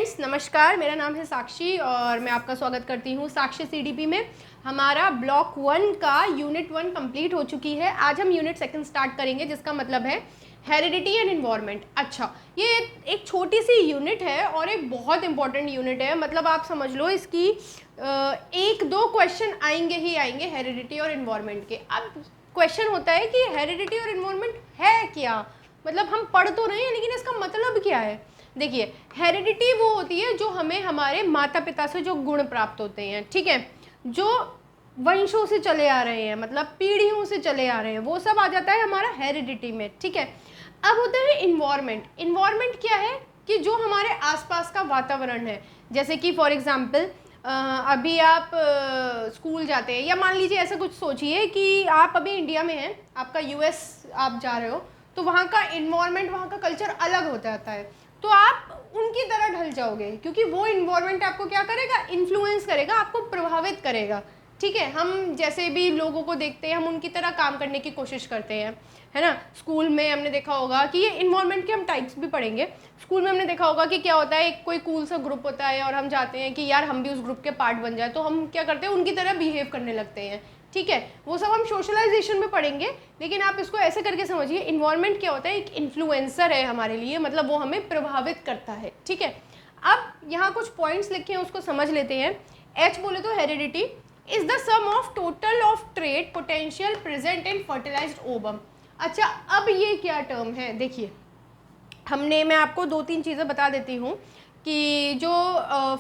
Friends, नमस्कार। मेरा नाम है साक्षी और मैं आपका स्वागत करती हूँ साक्षी सीडीपी में। हमारा ब्लॉक 1 का यूनिट 1 कंप्लीट हो चुकी है। आज हम यूनिट 2 स्टार्ट करेंगे, जिसका मतलब है हेरिडिटी एंड इन्वायरमेंट। अच्छा, ये एक छोटी सी यूनिट है और एक बहुत इंपॉर्टेंट यूनिट है। मतलब आप समझ लो, इसकी एक दो क्वेश्चन आएंगे ही आएंगे हेरिडिटी और इन्वायरमेंट के। अब क्वेश्चन होता है कि हेरिडिटी और इन्वायरमेंट है क्या, मतलब हम पढ़ तो रहे हैं लेकिन इसका मतलब क्या है। देखिए, हेरिडिटी वो होती है जो हमें हमारे माता पिता से जो गुण प्राप्त होते हैं, ठीक है, जो वंशों से चले आ रहे हैं, मतलब पीढ़ियों से चले आ रहे हैं, वो सब आ जाता है हमारा हेरिडिटी में, ठीक है। अब होता है इन्वायरमेंट। इन्वायरमेंट क्या है कि जो हमारे आसपास का वातावरण है, जैसे कि फॉर एग्जांपल अभी आप स्कूल जाते हैं, या मान लीजिए ऐसा कुछ सोचिए कि आप अभी इंडिया में हैं, आपका यूएस आप जा रहे हो, तो वहाँ का इन्वायरमेंट, वहाँ का कल्चर अलग हो जाता है, तो आप उनकी तरह ढल जाओगे, क्योंकि वो इन्वायरमेंट आपको क्या करेगा, इन्फ्लुएंस करेगा, आपको प्रभावित करेगा, ठीक है। हम जैसे भी लोगों को देखते हैं, हम उनकी तरह काम करने की कोशिश करते हैं, है ना। स्कूल में हमने देखा होगा कि ये इन्वायरमेंट के हम टाइप्स भी पढ़ेंगे। स्कूल में हमने देखा होगा कि क्या होता है, एक कोई कूल सा ग्रुप होता है और हम चाहते हैं कि यार हम भी उस ग्रुप के पार्ट बन जाए, तो हम क्या करते हैं, उनकी तरह बिहेव करने लगते हैं, ठीक है। वो सब हम सोशलाइजेशन में पढ़ेंगे, लेकिन आप इसको ऐसे करके समझिए, इन्वायरमेंट क्या होता है, एक इन्फ्लुएंसर है हमारे लिए, मतलब वो हमें प्रभावित करता है, ठीक है। अब यहाँ कुछ पॉइंट्स लिखे हैं, उसको समझ लेते हैं। एच बोले तो heredity is the sum of total of trait potential present in fertilized ovum. अच्छा, अब ये क्या टर्म है, देखिए मैं आपको दो तीन चीज़ें बता देती हूँ कि जो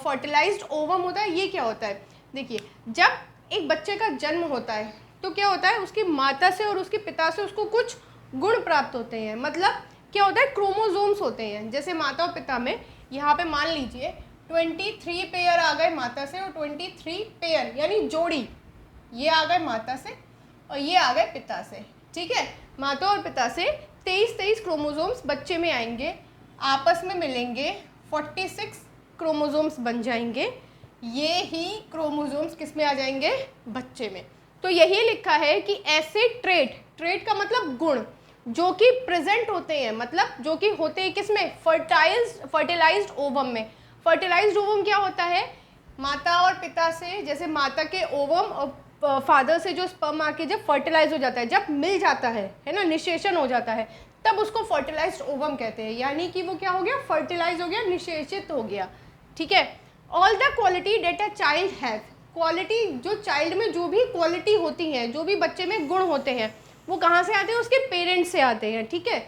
फर्टिलाइज्ड ओवम होता है ये क्या होता है। देखिए, जब एक बच्चे का जन्म होता है तो क्या होता है, उसकी माता से और उसके पिता से उसको कुछ गुण प्राप्त होते हैं। मतलब क्या होता है, क्रोमोसोम्स होते हैं। जैसे माता और पिता में यहाँ पे मान लीजिए 23 पेयर आ गए माता से और 23 पेयर यानी जोड़ी, ये आ गए माता से और ये आ गए पिता से, ठीक है। माता और पिता से 23 क्रोमोसोम्स बच्चे में आएंगे, आपस में मिलेंगे, 46 क्रोमोसोम्स बन जाएंगे। ये ही क्रोमोसोम्स किस में आ जाएंगे, बच्चे में। तो यही लिखा है कि ऐसे ट्रेट का मतलब गुण, जो कि प्रेजेंट होते हैं, मतलब जो कि होते हैं किसमें, फर्टिलाइज्ड ओवम में। फर्टिलाइज्ड ओवम क्या होता है, माता और पिता से, जैसे माता के ओवम और फादर से जो स्पर्म आके जब फर्टिलाइज हो जाता है, जब मिल जाता है ना, निषेचन हो जाता है, तब उसको फर्टिलाइज्ड ओवम कहते हैं। यानी कि वो क्या हो गया, फर्टिलाइज हो गया, निषेचित हो गया, ठीक है। All the quality that a child have, quality जो चाइल्ड में जो भी क्वालिटी होती हैं, जो भी बच्चे में गुण होते हैं, वो कहाँ से आते हैं, उसके पेरेंट्स से आते हैं, ठीक है।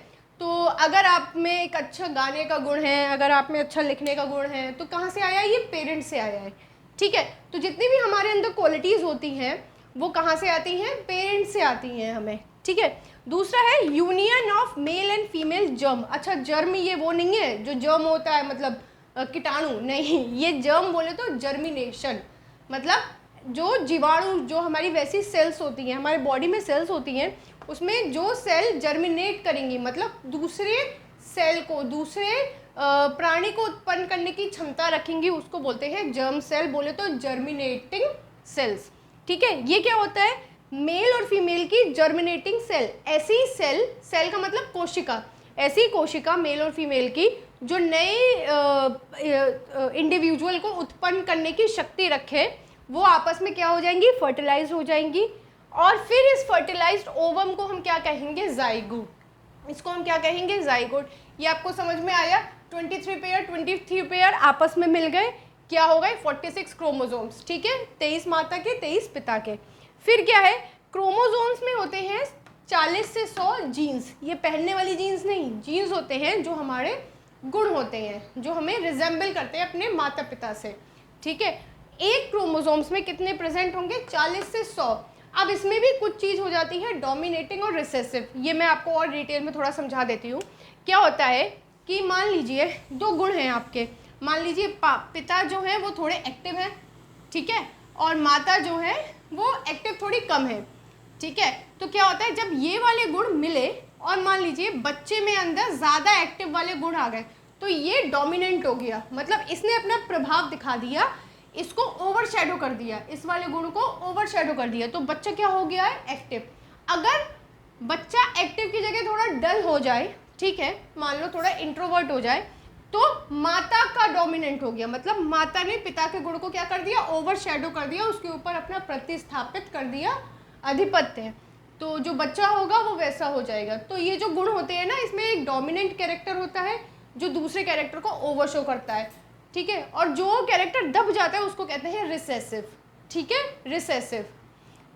तो अगर आप में एक अच्छा गाने का गुण है, अगर आप में अच्छा लिखने का गुण है, तो कहाँ से आया है, ये पेरेंट्स से आया है, ठीक है। तो जितनी भी हमारे अंदर क्वालिटीज़ होती हैं वो कहाँ से आती हैं, पेरेंट्स से आती हैं हमें, ठीक है। दूसरा है union of male and female germ. अच्छा, जर्म ये वो नहीं है जो जर्म होता है, मतलब कीटाणु नहीं, ये जर्म बोले तो जर्मिनेशन, मतलब जो जीवाणु, जो हमारी वैसी सेल्स होती हैं, हमारे बॉडी में सेल्स होती हैं, उसमें जो सेल जर्मिनेट करेंगी, मतलब दूसरे सेल को, दूसरे प्राणी को उत्पन्न करने की क्षमता रखेंगी, उसको बोलते हैं जर्म सेल, बोले तो जर्मिनेटिंग सेल्स, ठीक है। ये क्या होता है, मेल और फीमेल की जर्मिनेटिंग सेल। ऐसी सेल का मतलब कोशिका, ऐसी कोशिका मेल और फीमेल की जो नए इंडिविजुअल को उत्पन्न करने की शक्ति रखे, वो आपस में क्या हो जाएंगी, फर्टिलाइज हो जाएंगी। और फिर इस फर्टिलाइज्ड ओवम को हम क्या कहेंगे, जाइगोट। इसको हम क्या कहेंगे, जाइगोट। ये आपको समझ में आया, 23 पेयर आपस में मिल गए, क्या हो गए, 46 क्रोमोसोम्स, ठीक है, 23 माता के, 23 पिता के। फिर क्या है, क्रोमोसोम्स में होते हैं 40 से 100 जीन्स। ये पहनने वाली जीन्स नहीं, जीन्स होते हैं जो हमारे गुण होते हैं, जो हमें रिजेंबल करते हैं अपने माता पिता से, ठीक है। एक क्रोमोसोम्स में कितने प्रेजेंट होंगे, 40 से 100। अब इसमें भी कुछ चीज़ हो जाती है डोमिनेटिंग और रिसेसिव, ये मैं आपको और डिटेल में थोड़ा समझा देती हूँ। क्या होता है कि मान लीजिए दो गुण हैं आपके, मान लीजिए पिता जो है वो थोड़े एक्टिव हैं, ठीक है, और माता जो है वो एक्टिव थोड़ी कम है, ठीक है। तो क्या होता है, जब ये वाले गुण मिले और मान लीजिए बच्चे में अंदर ज़्यादा एक्टिव वाले गुण आ गए, तो ये डोमिनेंट हो गया, मतलब इसने अपना प्रभाव दिखा दिया, इसको ओवरशैडो कर दिया, इस वाले गुण को ओवरशैडो कर दिया, तो बच्चा क्या हो गया है, एक्टिव। अगर बच्चा एक्टिव की जगह थोड़ा डल हो जाए, ठीक है, मान लो थोड़ा इंट्रोवर्ट हो जाए, तो माता का डोमिनेंट हो गया, मतलब माता ने पिता के गुण को क्या कर दिया, ओवरशैडो कर दिया, उसके ऊपर अपना प्रतिस्थापित कर दिया आधिपत्य। तो जो बच्चा होगा वो वैसा हो जाएगा। तो ये जो गुण होते हैं ना, इसमें एक डोमिनेंट कैरेक्टर होता है जो दूसरे कैरेक्टर को ओवरशो करता है, ठीक है, और जो कैरेक्टर दब जाता है उसको कहते हैं रिसेसिव, ठीक है, रिसेसिव।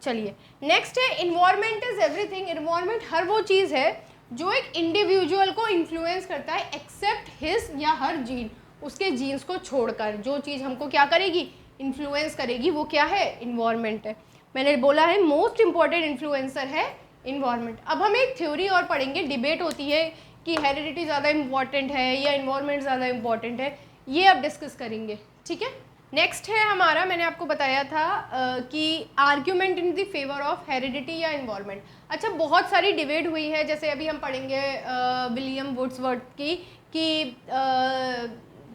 चलिए नेक्स्ट है इन्वायरमेंट इज एवरीथिंग। इन्वायरमेंट हर वो चीज़ है जो एक इंडिविजुअल को इन्फ्लुएंस करता है एक्सेप्ट हिज या हर जीन, उसके जीन्स को छोड़कर जो चीज़ हमको क्या करेगी, इन्फ्लुएंस करेगी, वो क्या है, इन्वायरमेंट है। मैंने बोला है मोस्ट इंपॉर्टेंट इन्फ्लुएंसर है इन्वायरमेंट। अब हम एक थ्योरी और पढ़ेंगे, डिबेट होती है कि हेरिडिटी ज़्यादा इंपॉर्टेंट है या इन्वायरमेंट ज़्यादा इंपॉर्टेंट है, ये अब डिस्कस करेंगे, ठीक है। नेक्स्ट है हमारा, मैंने आपको बताया था कि argument in the favour of heredity या इन्वायरमेंट। अच्छा, बहुत सारी डिबेट हुई है, जैसे अभी हम पढ़ेंगे विलियम वुड्सवर्थ की कि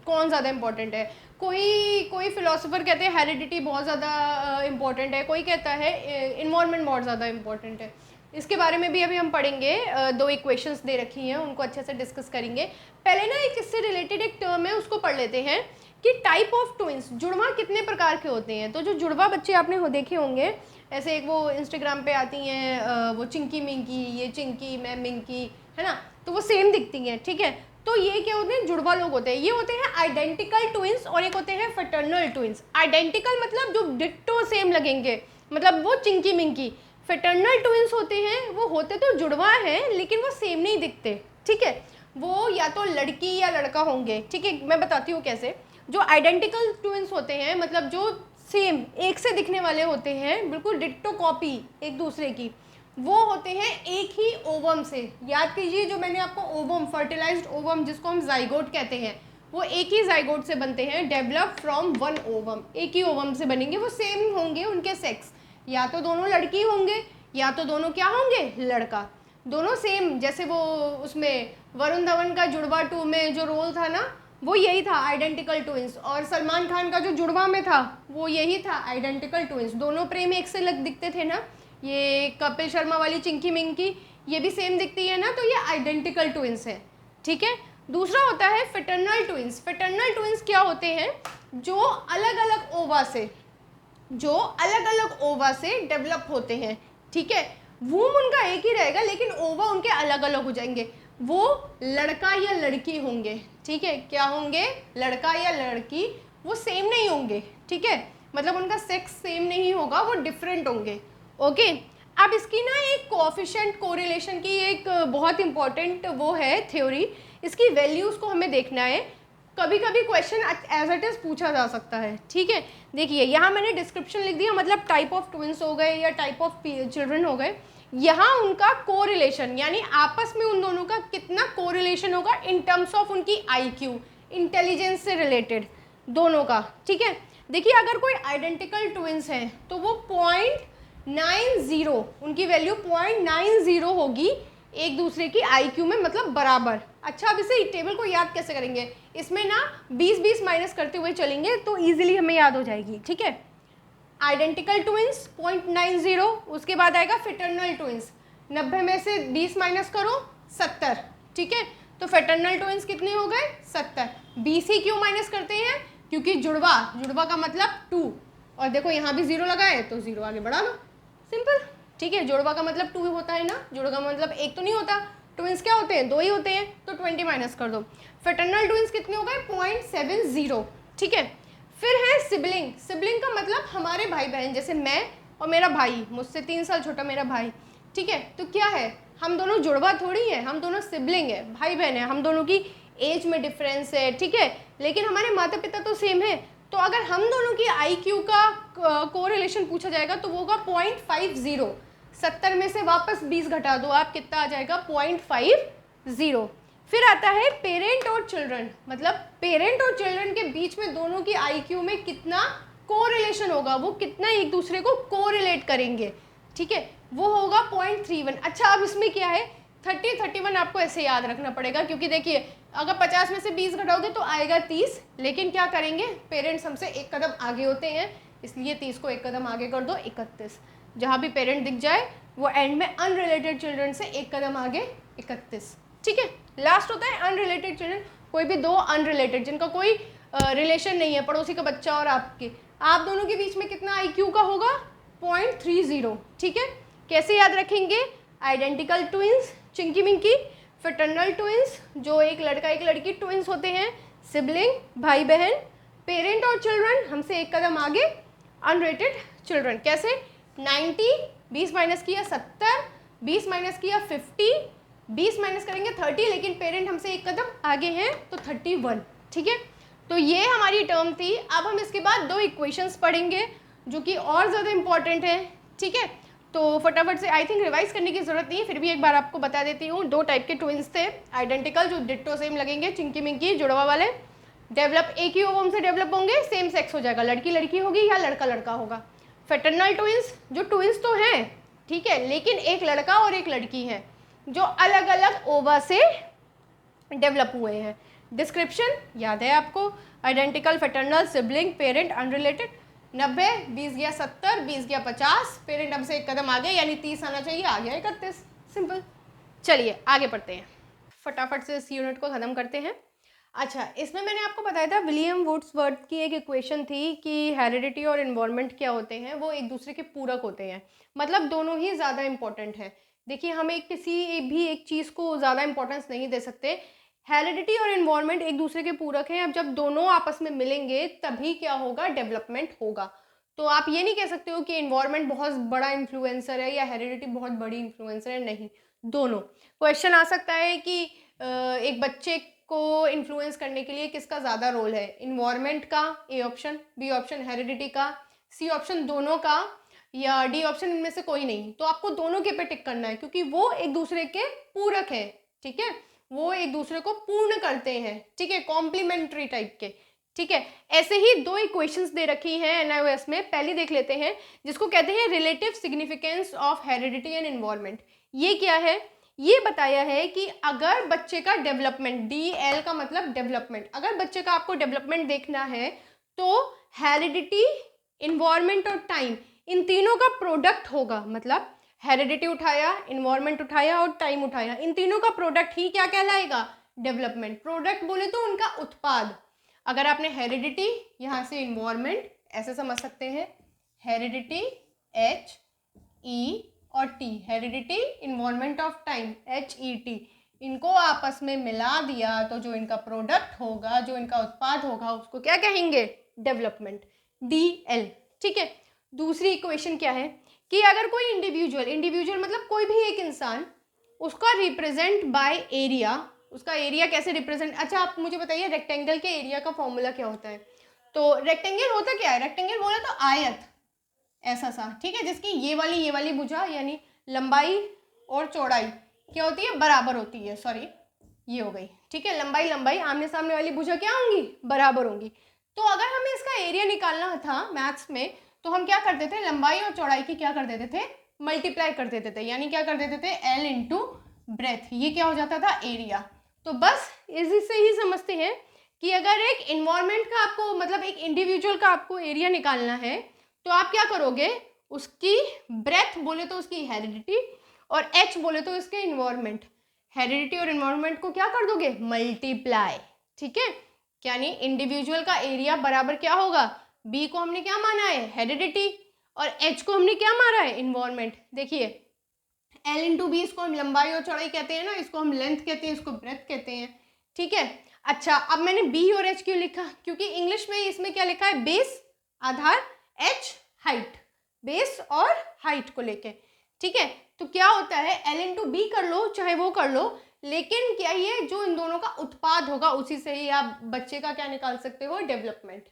कौन ज़्यादा इंपॉर्टेंट है। कोई फिलोसोफर कहते हैं हेरिडिटी बहुत ज़्यादा इंपॉर्टेंट है, कोई कहता है इन्वायरमेंट बहुत ज़्यादा इंपॉर्टेंट है। इसके बारे में भी अभी हम पढ़ेंगे, दो इक्वेशंस दे रखी हैं, उनको अच्छे से डिस्कस करेंगे। पहले ना एक इससे रिलेटेड एक टर्म है, उसको पढ़ लेते हैं कि टाइप ऑफ ट्विंस, जुड़वा कितने प्रकार के होते हैं। तो जो जुड़वा बच्चे आपने देखे होंगे, ऐसे एक वो इंस्टाग्राम पे आती हैं वो चिंकी मिंकी, ये चिंकी मैं मिंकी, है ना, तो वो सेम दिखती हैं, ठीक है। तो ये क्या होते हैं, जुड़वा लोग होते हैं। ये होते हैं आइडेंटिकल ट्विंस और एक होते हैं फ्रेटर्नल ट्विंस। आइडेंटिकल मतलब जो डिट्टो सेम लगेंगे, मतलब वो चिंकी मिंकी। फ्रेटर्नल ट्विंस होते हैं, वो होते तो जुड़वा हैं लेकिन वो सेम नहीं दिखते, ठीक है, वो या तो लड़की या लड़का होंगे, ठीक है। मैं बताती हूँ कैसे। जो आइडेंटिकल ट्विंस होते हैं, मतलब जो सेम एक से दिखने वाले होते हैं, बिल्कुल डिट्टो कॉपी एक दूसरे की, वो होते हैं एक ही ओवम से। याद कीजिए, जो मैंने आपको ओवम, फर्टिलाइज्ड ओवम जिसको हम जाइगोट कहते हैं, वो एक ही जाइगोट से बनते हैं, डेवलप फ्रॉम वन ओवम, एक ही ओवम से बनेंगे। वो सेम होंगे उनके सेक्स, या तो दोनों लड़की होंगे या तो दोनों क्या होंगे, लड़का, दोनों सेम। जैसे वो उसमें वरुण धवन का जुड़वा 2 में जो रोल था ना, वो यही था, आइडेंटिकल ट्विंस। और सलमान खान का जो जुड़वा में था वो यही था, आइडेंटिकल ट्विंस। दोनों प्रेम एक से लग दिखते थे ना। ये कपिल शर्मा वाली चिंकी मिंकी, ये भी सेम दिखती है ना, तो ये आइडेंटिकल ट्विंस है, ठीक है। दूसरा होता है फ्रेटर्नल ट्विंस। फ्रेटर्नल ट्विंस क्या होते हैं, जो अलग अलग ओवा से डेवलप होते हैं, ठीक है। वूम उनका एक ही रहेगा लेकिन ओवा उनके अलग अलग हो जाएंगे। वो लड़का या लड़की होंगे, ठीक है। क्या होंगे, लड़का या लड़की, वो सेम नहीं होंगे, ठीक है, मतलब उनका सेक्स सेम नहीं होगा, वो डिफरेंट होंगे, ओके। अब इसकी ना एक कोएफिशिएंट कोरिलेशन की एक बहुत इंपॉर्टेंट वो है थ्योरी, इसकी वैल्यूज़ को हमें देखना है। कभी कभी क्वेश्चन एज इट इज़ पूछा जा सकता है, ठीक है। देखिए यहाँ मैंने डिस्क्रिप्शन लिख दिया, मतलब टाइप ऑफ ट्विंस हो गए या टाइप ऑफ चिल्ड्रन हो गए। यहाँ उनका कोरिलेशन, यानी आपस में उन दोनों का कितना कोरिलेशन होगा इन टर्म्स ऑफ उनकी IQ, इंटेलिजेंस से रिलेटेड दोनों का, ठीक है। देखिए अगर कोई आइडेंटिकल ट्विंस है तो वो 0.90, उनकी वैल्यू 0.90 होगी एक दूसरे की IQ में, मतलब बराबर। अच्छा, अब इसे टेबल को याद कैसे करेंगे, इसमें ना 20 माइनस करते हुए चलेंगे तो ईजिली हमें याद हो जाएगी, ठीक है। आइडेंटिकल ट्विंस 0.90, उसके बाद आएगा फ्रेटर्नल ट्विंस, 90 में से 20 माइनस करो 70, ठीक है। तो फ्रेटर्नल ट्विंस कितने हो गए, 70। 20 ही क्यों माइनस करते हैं, क्योंकि जुड़वा का मतलब 2, और देखो यहाँ भी 0 लगा है तो 0 आगे बढ़ा लो, सिंपल, ठीक है। जुड़वा का मतलब 2 होता है ना, जुड़वा का मतलब 1 तो नहीं होता। ट्विंस क्या होते हैं, 2 ही होते हैं, तो 20 माइनस कर दो। फ्रेटर्नल ट्विंस कितने हो गए, 0.70, ठीक है। फिर है सिबलिंग। सिबलिंग का मतलब हमारे भाई बहन, जैसे मैं और मेरा भाई, मुझसे 3 साल छोटा मेरा भाई, ठीक है। तो क्या है, हम दोनों जुड़वा थोड़ी है, हम दोनों सिबलिंग है, भाई बहन है, हम दोनों की एज में डिफरेंस है, ठीक है, लेकिन हमारे माता पिता तो सेम है। तो अगर हम दोनों की IQ का कोरिलेशन पूछा जाएगा तो वो होगा 0.50। 70 में से वापस 20 घटा दो आप, कितना आ जाएगा, 0.50। फिर आता है पेरेंट और चिल्ड्रन, मतलब पेरेंट और चिल्ड्रन के बीच में दोनों की IQ में कितना कोरिलेशन होगा, वो कितना एक दूसरे को कोरिलेट करेंगे, ठीक है, वो होगा 0.31। अच्छा, अब इसमें क्या है, 31 आपको ऐसे याद रखना पड़ेगा, क्योंकि देखिए अगर 50 में से 20 घटाओगे तो आएगा 30, लेकिन क्या करेंगे, पेरेंट्स हमसे एक कदम आगे होते हैं, इसलिए 30 को एक कदम आगे कर दो, 31। जहाँ भी पेरेंट दिख जाए वो एंड में अनरिलेटेड चिल्ड्रन से एक कदम आगे, 31, ठीक है। लास्ट होता है अनरिलेटेड चिल्ड्रन, कोई भी दो अनरिलेटेड जिनका कोई रिलेशन नहीं है, पड़ोसी का बच्चा और आपके, आप दोनों के बीच में कितना IQ का होगा 0.30, ठीक है। कैसे याद रखेंगे? Identical twins Chinki Minki, fraternal twins जो एक लड़का एक लड़की ट्विंस होते हैं, सिबलिंग भाई बहन, पेरेंट और चिल्ड्रन हमसे एक कदम आगे अनरेटेड चिल्ड्रन। कैसे? 90, 20 माइनस किया 70, 20 माइनस किया 50, 20 माइनस करेंगे 30, लेकिन पेरेंट हमसे एक कदम आगे हैं तो 31, ठीक है। तो ये हमारी टर्म थी। अब हम इसके बाद दो इक्वेशंस पढ़ेंगे जो कि और ज़्यादा इंपॉर्टेंट है, ठीक है। तो फटाफट से आई थिंक रिवाइज करने की ज़रूरत नहीं है, फिर भी एक बार आपको बता देती हूँ। दो टाइप के ट्विंस थे, आइडेंटिकल जो डिट्टो सेम लगेंगे, चिंकी मिंकी जुड़वा वाले, डेवलप एक ही ओवम से डेवलप होंगे, सेम सेक्स हो जाएगा, लड़की लड़की होगी या लड़का लड़का होगा। फ्रेटर्नल ट्विंस जो ट्विंस तो हैं, ठीक है, लेकिन एक लड़का और एक लड़की है जो अलग अलग ओवा से डेवलप हुए हैं। डिस्क्रिप्शन याद है आपको? Identical, fraternal, sibling, parent, unrelated. 90, 20 गया 70, 20 गया 50, पेरेंट हमसे एक कदम आगे यानी 30 आना चाहिए, आ गया 31, सिंपल। चलिए आगे पढ़ते हैं, फटाफट से इस यूनिट को ख़त्म करते हैं। अच्छा, इसमें मैंने आपको बताया था विलियम वुड्सवर्थ की एक इक्वेशन थी कि हेरिडिटी और इन्वायरमेंट क्या होते हैं, वो एक दूसरे के पूरक होते हैं, मतलब दोनों ही ज़्यादा इंपॉर्टेंट है। देखिए, हमें किसी भी एक चीज़ को ज़्यादा इंपॉर्टेंस नहीं दे सकते। हेरिडिटी और इन्वायरमेंट एक दूसरे के पूरक हैं। अब जब दोनों आपस में मिलेंगे तभी क्या होगा? डेवलपमेंट होगा। तो आप ये नहीं कह सकते हो कि इन्वायरमेंट बहुत बड़ा इन्फ्लुएंसर है या हेरिडिटी बहुत बड़ी इन्फ्लुएंसर है, नहीं, दोनों। क्वेश्चन आ सकता है कि एक बच्चे को इन्फ्लुएंस करने के लिए किसका ज़्यादा रोल है? इन्वायरमेंट का, A option, B option heredity का, सी ऑप्शन दोनों का, या डी ऑप्शन इनमें से कोई नहीं। तो आपको दोनों के पे टिक करना है क्योंकि वो एक दूसरे के पूरक है, ठीक है, वो एक दूसरे को पूर्ण करते हैं, ठीक है, कॉम्प्लीमेंट्री टाइप के, ठीक है। ऐसे ही दो इक्वेशंस दे रखी हैं NIOS में, पहली देख लेते हैं जिसको कहते हैं relative significance of heredity and environment. ये क्या है? ये बताया है कि अगर बच्चे का डेवलपमेंट, DL का मतलब डेवलपमेंट, अगर बच्चे का आपको डेवलपमेंट देखना है तो हेरिडिटी, इन्वायरमेंट और टाइम, इन तीनों का प्रोडक्ट होगा। मतलब हेरिडिटी उठाया, इन्वायरमेंट उठाया और टाइम उठाया, इन तीनों का प्रोडक्ट ही क्या कहलाएगा? डेवलपमेंट। प्रोडक्ट बोले तो उनका उत्पाद। अगर आपने हेरिडिटी यहाँ से इन्वायरमेंट ऐसे समझ सकते हैं, हेरिडिटी HE और T, heredity environment of time HET, इनको आपस में मिला दिया तो जो इनका प्रोडक्ट होगा, जो इनका उत्पाद होगा, उसको क्या कहेंगे? डेवलपमेंट, DL, ठीक है। दूसरी इक्वेशन क्या है कि अगर कोई इंडिविजुअल मतलब कोई भी एक इंसान, उसका रिप्रेजेंट बाय एरिया, उसका एरिया कैसे रिप्रेजेंट? अच्छा, आप मुझे बताइए रेक्टेंगल के एरिया का फॉर्मूला क्या होता है? तो रेक्टेंगल होता क्या है? रेक्टेंगल बोला तो आयत ऐसा सा, ठीक है, जिसकी ये वाली भुजा यानी लंबाई और चौड़ाई क्या होती है? बराबर होती है। सॉरी, ये हो गई, ठीक है, लंबाई आमने सामने वाली भुजा क्या होंगी? बराबर होंगी। तो अगर हमें इसका एरिया निकालना था मैथ्स में तो हम क्या करते थे? लंबाई और चौड़ाई की क्या कर देते थे? मल्टीप्लाई कर देते थे, यानी क्या कर देते थे? L इंटू ब्रेथ, ये क्या हो जाता था? एरिया। तो बस इसी से ही समझते हैं कि अगर एक इन्वायरमेंट का आपको, मतलब एक इंडिविजुअल का आपको एरिया निकालना है तो आप क्या करोगे? उसकी ब्रेथ बोले तो उसकी हेरिडिटी और H बोले तो इसके इन्वायरमेंट, हेरिडिटी और इन्वायरमेंट को क्या कर दोगे? मल्टीप्लाई, ठीक है। यानी इंडिविजुअल का एरिया बराबर क्या होगा? B को हमने क्या माना है? हेरिडिटी, और H को हमने क्या माना है? इन्वायरमेंट। देखिए, L इंटू बी, इसको हम लंबाई और चौड़ाई कहते हैं ना, इसको हम लेंथ कहते हैं, इसको ब्रेथ कहते हैं, ठीक है। अच्छा, अब मैंने B और H क्यों लिखा? क्योंकि इंग्लिश में इसमें क्या लिखा है? बेस आधार, H हाइट, बेस और हाइट को लेके, ठीक है। तो क्या होता है? L इंटू बी कर लो, चाहे वो कर लो, लेकिन क्या ये जो इन दोनों का उत्पाद होगा उसी से ही आप बच्चे का क्या निकाल सकते हो? डेवलपमेंट।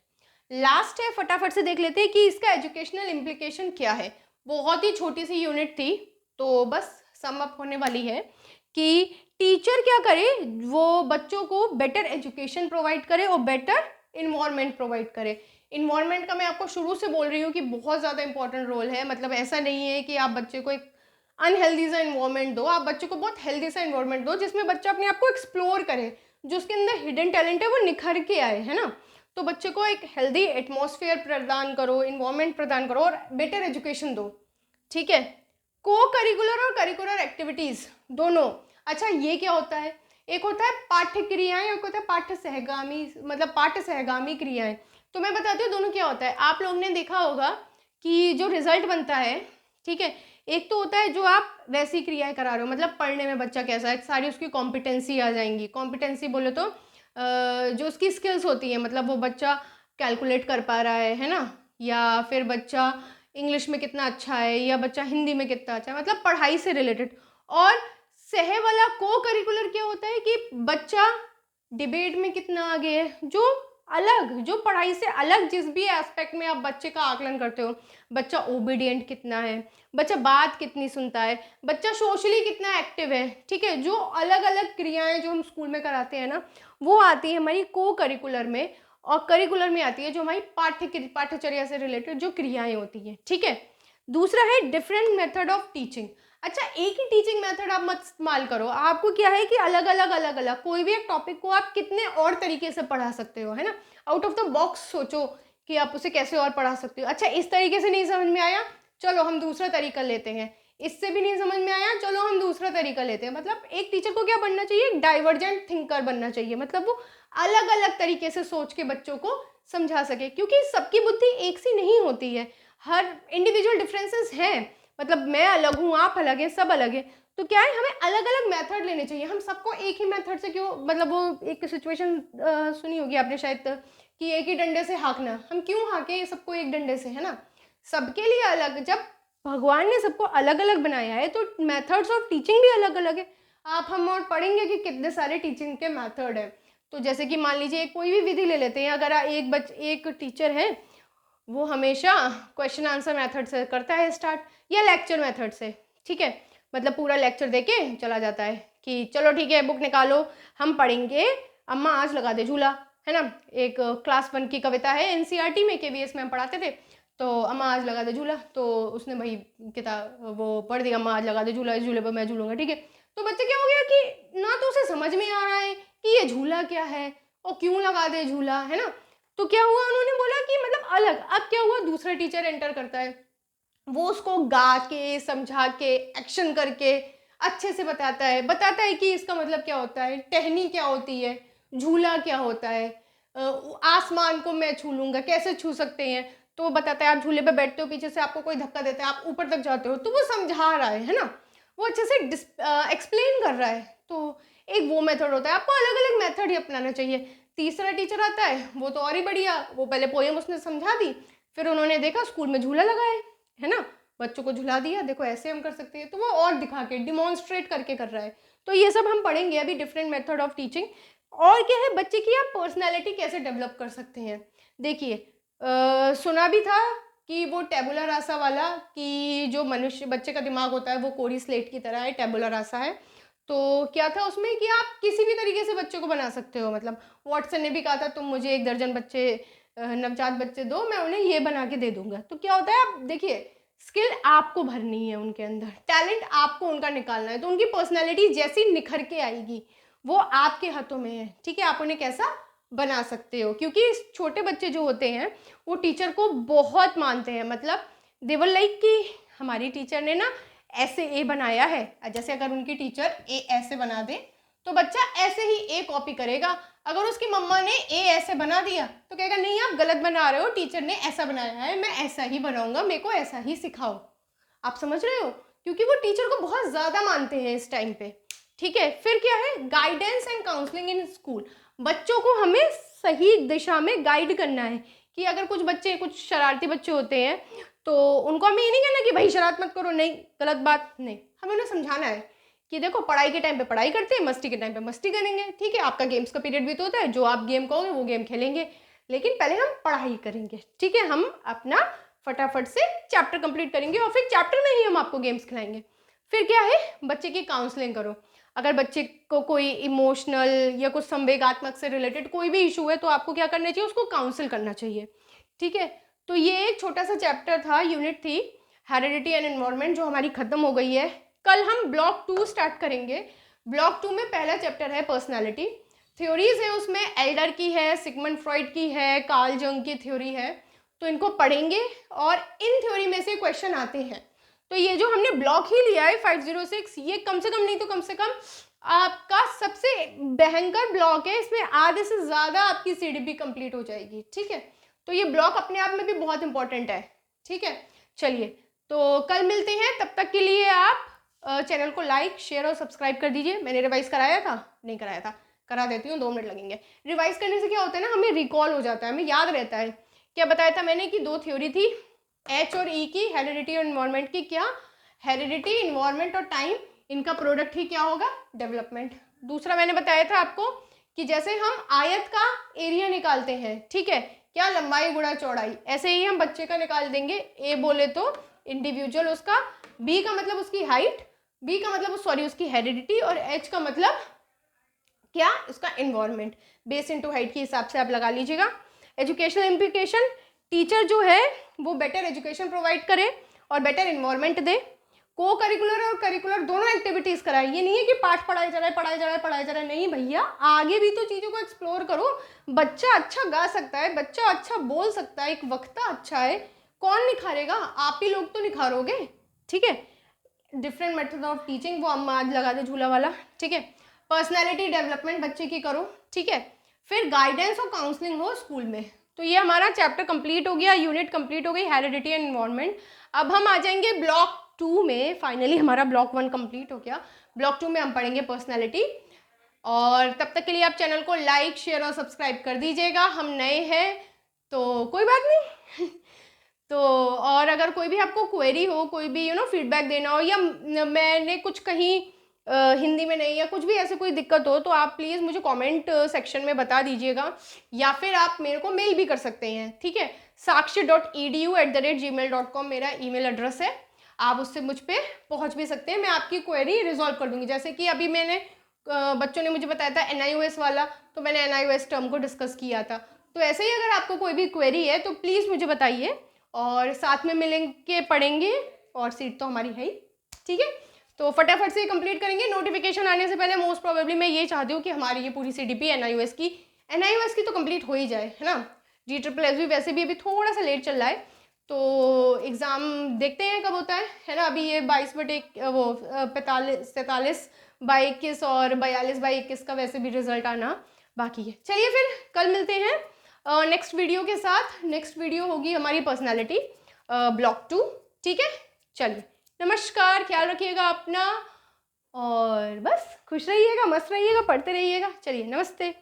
लास्ट है, फटाफट से देख लेते हैं कि इसका एजुकेशनल इम्प्लीकेशन क्या है। बहुत ही छोटी सी यूनिट थी तो बस सम अप होने वाली है कि टीचर क्या करे? वो बच्चों को बेटर एजुकेशन प्रोवाइड करे और बेटर इन्वायरमेंट प्रोवाइड करे। इन्वायरमेंट का मैं आपको शुरू से बोल रही हूँ कि बहुत ज़्यादा इंपॉर्टेंट रोल है। मतलब ऐसा नहीं है कि आप बच्चे को एक अनहेल्दी सा इन्वायरमेंट दो, आप बच्चे को बहुत हेल्दी सा इन्वायरमेंट दो जिसमें बच्चा अपने आप को एक्सप्लोर करे, जो उसके अंदर हिडन टैलेंट है वो निखर के आए, है ना। तो बच्चे को एक हेल्दी एटमॉस्फेयर प्रदान करो, इन्वायरमेंट प्रदान करो और बेटर एजुकेशन दो, ठीक है। को करिकुलर और करिकुलर एक्टिविटीज़ दोनों। अच्छा, ये क्या होता है? एक होता है पाठ्य क्रियाएं, एक होता है पाठ्य सहगामी, मतलब पाठ्य सहगामी क्रियाएं। तो मैं बताती हूँ दोनों क्या होता है। आप लोगों ने देखा होगा कि जो रिजल्ट बनता है, ठीक है, एक तो होता है जो आप वैसी क्रियाएं करा रहे हो, मतलब पढ़ने में बच्चा कैसा है, सारी उसकी कॉम्पिटेंसी आ जाएंगी। कॉम्पिटेंसी बोले तो जो उसकी स्किल्स होती है, मतलब वो बच्चा कैलकुलेट कर पा रहा है ना, या फिर बच्चा इंग्लिश में कितना अच्छा है, या बच्चा हिंदी में कितना अच्छा है, मतलब पढ़ाई से रिलेटेड। और सह वाला को करिकुलर क्या होता है कि बच्चा डिबेट में कितना आगे है, जो अलग, जो पढ़ाई से अलग जिस भी एस्पेक्ट में आप बच्चे का आकलन करते हो। बच्चा ओबीडियंट कितना है, बच्चा बात कितनी सुनता है, बच्चा सोशली कितना एक्टिव है, ठीक है, जो अलग अलग क्रियाएं जो हम स्कूल में कराते हैं ना, वो आती है हमारी को करिकुलर में। और करिकुलर में आती है जो हमारी पाठ्यचर्या से रिलेटेड जो क्रियाएं होती हैं, ठीक है। दूसरा है डिफरेंट मेथड ऑफ टीचिंग। अच्छा, एक ही टीचिंग मेथड आप मत इस्तेमाल करो, आपको क्या है कि अलग अलग कोई भी एक टॉपिक को आप कितने और तरीके से पढ़ा सकते हो, है ना। आउट ऑफ द बॉक्स सोचो कि आप उसे कैसे और पढ़ा सकते हो। अच्छा, इस तरीके से नहीं समझ में आया, चलो हम दूसरा तरीका लेते हैं। इससे भी नहीं समझ में आया, चलो हम दूसरा तरीका लेते हैं। मतलब एक टीचर को क्या बनना चाहिए, डाइवर्जेंट थिंकर बनना चाहिए, मतलब वो अलग अलग तरीके से सोच के बच्चों को समझा सके, क्योंकि सबकी बुद्धि एक सी नहीं होती है, हर इंडिविजुअल डिफरेंसेस हैं। मतलब मैं अलग हूँ, आप अलग हैं, सब अलग है। तो क्या है, हमें अलग अलग मेथड लेने चाहिए। हम सबको एक ही मेथड से क्यों, मतलब वो एक सिचुएशन सुनी होगी आपने शायद कि एक ही डंडे से हाँकना, हम क्यों हाँके सबको एक डंडे से, है ना। सबके लिए अलग, जब भगवान ने सबको अलग अलग बनाया है तो मेथड्स ऑफ टीचिंग भी अलग अलग है। आप हम और पढ़ेंगे कि कितने सारे टीचिंग के मेथड है। तो जैसे कि मान लीजिए कोई भी विधि ले लेते हैं, अगर एक टीचर है, वो हमेशा क्वेश्चन आंसर मेथड से करता है स्टार्ट, या लेक्चर मेथड से, ठीक है, मतलब पूरा लेक्चर देके चला जाता है कि चलो ठीक है बुक निकालो, हम पढ़ेंगे अम्मा आज लगा दे झूला, है ना। एक क्लास 1 की कविता है, एनसीईआरटी में केवीएस में हम पढ़ाते थे। तो अम्मा आज लगा दे झूला, तो उसने भाई किताब वो पढ़ दिया, अम्मा आज लगा दे झूला, इस झूले पर मैं झूलूंगा, ठीक है। तो बच्चे क्या हो गया कि ना तो उसे समझ में आ रहा है कि ये झूला क्या है और क्यों लगा दे झूला, है ना। तो क्या हुआ, उन्होंने बोला कि मतलब अलग। अब क्या हुआ, दूसरा टीचर एंटर करता है, वो उसको गा के समझा के एक्शन करके अच्छे से बताता है कि इसका मतलब क्या होता है, टहनी क्या होती है, झूला क्या होता है, आसमान को मैं छू लूंगा, कैसे छू सकते हैं। तो वो बताता है, आप झूले पे बैठते हो, पीछे से आपको कोई धक्का देता है, आप ऊपर तक जाते हो, तो वो समझा रहा है ना, वो अच्छे से एक्सप्लेन कर रहा है। तो एक वो मेथड होता है, आपको अलग अलग मेथड ही अपनाना चाहिए। तीसरा टीचर आता है, वो तो और ही बढ़िया, वो पहले पोएम उसने समझा दी, फिर उन्होंने देखा स्कूल में झूला लगा है ना, बच्चों को झुला दिया, देखो ऐसे हम कर सकते हैं, तो वो और दिखा के डिमॉन्स्ट्रेट करके कर रहा है। तो ये सब हम पढ़ेंगे अभी, डिफरेंट मेथड ऑफ टीचिंग। और क्या है, बच्चे की आप पर्सनैलिटी कैसे डेवलप कर सकते हैं। देखिए, सुना भी था कि वो टेबुला रासा वाला, कि जो मनुष्य बच्चे का दिमाग होता है वो कोरी स्लेट की तरह है, टेबुला रासा है। तो क्या था उसमें कि आप किसी भी तरीके से बच्चे को बना सकते हो। मतलब वॉटसन ने भी कहा था, तुम मुझे 1 दर्जन बच्चे, नवजात बच्चे दो, मैं उन्हें ये बना के दे दूंगा। तो क्या होता है, आप देखिए, स्किल आपको भरनी है उनके अंदर, टैलेंट आपको उनका निकालना है, तो उनकी पर्सनैलिटी जैसी निखर के आएगी वो आपके हाथों में है, ठीक है। आप उन्हें कैसा बना सकते हो, क्योंकि छोटे बच्चे जो होते हैं वो टीचर को बहुत मानते हैं। मतलब दे वर लाइक कि हमारी टीचर ने ना ऐसे ए बनाया है, जैसे अगर उनकी टीचर ए ऐसे बना दे तो बच्चा ऐसे ही ए कॉपी करेगा। अगर उसकी मम्मा ने ए ऐसे बना दिया तो कहेगा नहीं आप गलत बना रहे हो, टीचर ने ऐसा बनाया है, मैं ऐसा ही बनाऊंगा, मेरे को ऐसा ही सिखाओ। आप समझ रहे हो, क्योंकि वो टीचर को बहुत ज़्यादा मानते हैं इस टाइम पे, ठीक है। फिर क्या है, guidance and counselling in school. बच्चों को हमें सही दिशा में गाइड करना है। कि अगर कुछ बच्चे, कुछ शरारती बच्चे होते हैं, तो उनको हमें ये नहीं कहना कि भाई शरारत मत करो, नहीं गलत बात, नहीं, हमें उन्हें समझाना है कि देखो पढ़ाई के टाइम पे पढ़ाई करते हैं, मस्ती के टाइम पे मस्ती करेंगे, ठीक है। आपका गेम्स का पीरियड भी तो होता है, जो आप गेम कहोगे वो गेम खेलेंगे, लेकिन पहले हम पढ़ाई करेंगे, ठीक है। हम अपना फटाफट से चैप्टर कंप्लीट करेंगे और फिर चैप्टर में ही हम आपको गेम्स खिलाएंगे। फिर क्या है, बच्चे की काउंसलिंग करो। अगर बच्चे को कोई इमोशनल या कुछ संवेगात्मक से रिलेटेड कोई भी इशू है तो आपको क्या करना चाहिए, उसको काउंसिल करना चाहिए, ठीक है। तो ये एक छोटा सा चैप्टर था, यूनिट थी हेरिडिटी एंड एनवायरनमेंट, जो हमारी खत्म हो गई है। कल हम ब्लॉक 2 स्टार्ट करेंगे। ब्लॉक 2 में पहला चैप्टर है पर्सनालिटी। थ्योरीज है उसमें, एल्डर की है, सिगमंड फ्रॉइड की है, कार्ल जंग की थ्योरी है। तो इनको पढ़ेंगे और इन थ्योरी में से क्वेश्चन आते हैं। तो ये जो हमने ब्लॉक ही लिया है 506, ये कम से कम नहीं तो कम से कम आपका सबसे भयंकर ब्लॉक है, इसमें आधे से ज़्यादा आपकी CDP कंप्लीट हो जाएगी, ठीक है। तो ये ब्लॉक अपने आप में भी बहुत इंपॉर्टेंट है, ठीक है। चलिए, तो कल मिलते हैं, तब तक के लिए आप चैनल को लाइक, शेयर और सब्सक्राइब कर दीजिए। मैंने रिवाइज कराया था, नहीं कराया था, करा देती हूँ, 2 मिनट लगेंगे। रिवाइज करने से क्या होता है ना, हमें रिकॉल हो जाता है, हमें याद रहता है। क्या बताया था मैंने कि 2 थ्योरी थी, H और E की, हेरिडिटी और इन्वायरमेंट की। क्या हेरिडिटी, इन्वायरमेंट और टाइम, इनका प्रोडक्ट ही क्या होगा, डेवलपमेंट। दूसरा मैंने बताया था आपको कि जैसे हम आयत का एरिया निकालते हैं, ठीक है, क्या लंबाई गुणा चौड़ाई, ऐसे ही हम बच्चे का निकाल देंगे। ए बोले तो इंडिविजुअल उसका, बी का मतलब उसकी हाइट, बी का मतलब सॉरी उसकी हेरिडिटी, और एच का मतलब क्या, उसका इन्वायरमेंट। बेस इनटू हाइट के हिसाब से आप लगा लीजिएगा। एजुकेशनल इम्प्लीकेशन, टीचर जो है वो बेटर एजुकेशन प्रोवाइड करे और बेटर इन्वायरमेंट दे। को करिकुलर और करिकुलर दोनों एक्टिविटीज कराए। ये नहीं है कि पाठ पढ़ाया जा रहा है, पढ़ाया जा रहा है, पढ़ाया जा रहा है, नहीं भैया, आगे भी तो चीज़ों को एक्सप्लोर करो। बच्चा अच्छा गा सकता है, बच्चा अच्छा बोल सकता है, एक वक्ता अच्छा है, कौन निखारेगा, आप ही लोग तो निखारोगे, ठीक है। डिफरेंट मेथड ऑफ टीचिंग, वो हम आज लगा दे झूला वाला, ठीक है। पर्सनैलिटी डेवलपमेंट बच्चे की करो, ठीक है। फिर गाइडेंस और काउंसलिंग हो स्कूल में। तो ये हमारा चैप्टर कंप्लीट हो गया, यूनिट कंप्लीट हो गई, हेरिडिटी एंड इन्वायरमेंट। अब हम आ जाएंगे ब्लॉक 2 में। फाइनली हमारा ब्लॉक 1 कंप्लीट हो गया, ब्लॉक 2 में हम पढ़ेंगे पर्सनैलिटी। और तब तक के लिए आप चैनल को लाइक, शेयर और सब्सक्राइब कर दीजिएगा। हम नए हैं तो कोई बात नहीं तो और अगर कोई भी आपको क्वेरी हो, कोई भी फीडबैक देना हो, या मैंने कुछ कहीं हिंदी में नहीं या कुछ भी ऐसे कोई दिक्कत हो, तो आप प्लीज़ मुझे कमेंट सेक्शन में बता दीजिएगा, या फिर आप मेरे को मेल भी कर सकते हैं, ठीक है। sakshi.edu@gmail.com मेरा ईमेल एड्रेस है, आप उससे मुझ पर पहुंच भी सकते हैं। मैं आपकी क्वेरी रिजॉल्व कर दूंगी। जैसे कि अभी मैंने बच्चों ने मुझे बताया था NIOS वाला, तो मैंने NIOS टर्म को डिस्कस किया था। तो ऐसे ही अगर आपको कोई भी क्वेरी है तो प्लीज़ मुझे बताइए, और साथ में मिलेंगे, पढ़ेंगे, और सीट तो हमारी है ही, ठीक है। तो फटाफट से कंप्लीट करेंगे। नोटिफिकेशन आने से पहले मोस्ट प्रोबेबली मैं ये चाहती हूँ कि हमारी ये पूरी CDP NIOS की तो कंप्लीट हो ही जाए, है ना। GSSS भी वैसे भी अभी थोड़ा सा लेट चल रहा है, तो एग्ज़ाम देखते हैं कब होता है ना। अभी ये 45/21 और 42/21 का वैसे भी रिजल्ट आना बाकी है। चलिए फिर कल मिलते हैं नेक्स्ट वीडियो के साथ। नेक्स्ट वीडियो होगी हमारी पर्सनालिटी ब्लॉक 2, ठीक है। चलिए, नमस्कार, ख्याल रखिएगा अपना, और बस खुश रहिएगा, मस्त रहिएगा, पढ़ते रहिएगा। चलिए, नमस्ते।